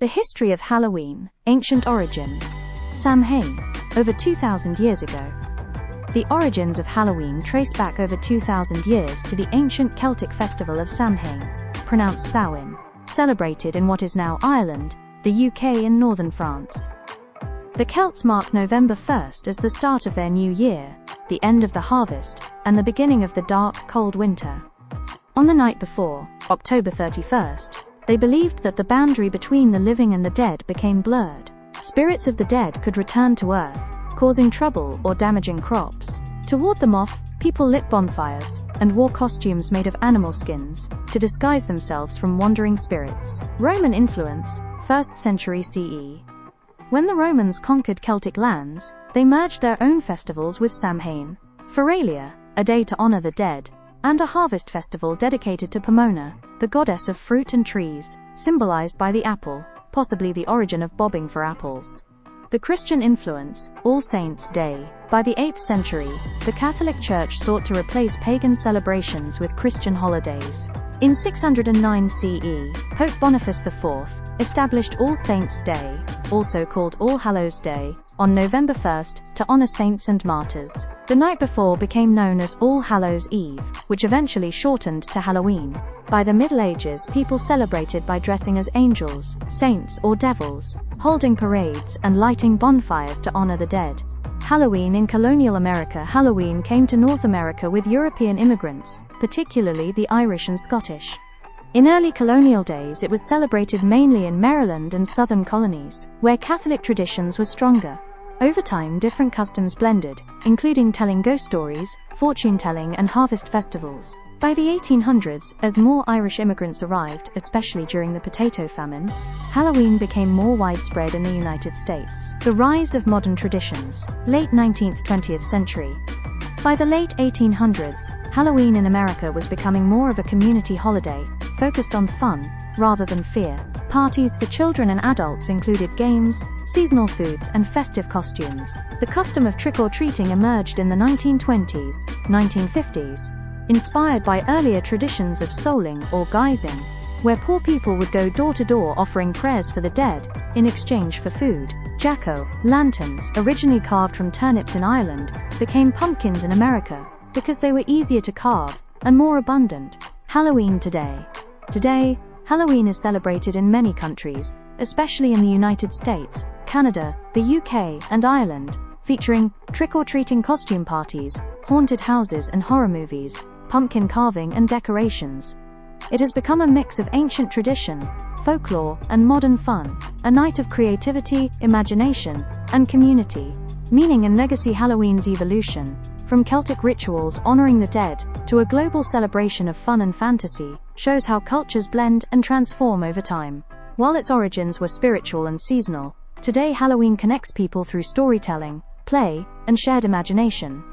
The history of Halloween, ancient origins. Samhain, over 2,000 years ago. The origins of Halloween trace back over 2,000 years to the ancient Celtic festival of Samhain, pronounced sow-in, celebrated in what is now Ireland, the UK and northern France. The Celts mark November 1st as the start of their new year, the end of the harvest, and the beginning of the dark, cold winter. On the night before, October 31st, they believed that the boundary between the living and the dead became blurred. Spirits of the dead could return to earth, causing trouble or damaging crops. To ward them off, people lit bonfires and wore costumes made of animal skins to disguise themselves from wandering spirits. Roman influence, 1st century CE. When the Romans conquered Celtic lands, they merged their own festivals with Samhain, Feralia, a day to honor the dead, and a harvest festival dedicated to Pomona, the goddess of fruit and trees, symbolized by the apple, possibly the origin of bobbing for apples. The Christian influence, All Saints' Day. By the 8th century, the Catholic Church sought to replace pagan celebrations with Christian holidays. In 609 CE, Pope Boniface IV established All Saints' Day, also called All Hallows' Day, on November 1st to honor saints and martyrs. The night before became known as All Hallows' Eve, which eventually shortened to Halloween. By the Middle Ages, people celebrated by dressing as angels, saints or devils, holding parades and lighting bonfires to honor the dead. Halloween in colonial America. Halloween came to North America with European immigrants, particularly the Irish and Scottish. In early colonial days, it was celebrated mainly in Maryland and southern colonies, where Catholic traditions were stronger. Over time, different customs blended, including telling ghost stories, fortune-telling and harvest festivals. By the 1800s, as more Irish immigrants arrived, especially during the potato famine, Halloween became more widespread in the United States. The rise of modern traditions. Late 19th–20th century. By the late 1800s, Halloween in America was becoming more of a community holiday, focused on fun, rather than fear. Parties for children and adults included games, seasonal foods and festive costumes. The custom of trick-or-treating emerged in the 1920s, 1950s, inspired by earlier traditions of souling or guising, where poor people would go door to door offering prayers for the dead, in exchange for food. Jack-o'-lanterns, originally carved from turnips in Ireland, became pumpkins in America, because they were easier to carve, and more abundant. Halloween today. Today, Halloween is celebrated in many countries, especially in the United States, Canada, the UK, and Ireland, featuring trick-or-treating costume parties, haunted houses and horror movies, pumpkin carving and decorations. It has become a mix of ancient tradition, folklore, and modern fun, a night of creativity, imagination, and community. Meaning and legacy. Halloween's evolution, from Celtic rituals honoring the dead to a global celebration of fun and fantasy, shows how cultures blend and transform over time. While its origins were spiritual and seasonal, today Halloween connects people through storytelling, play, and shared imagination.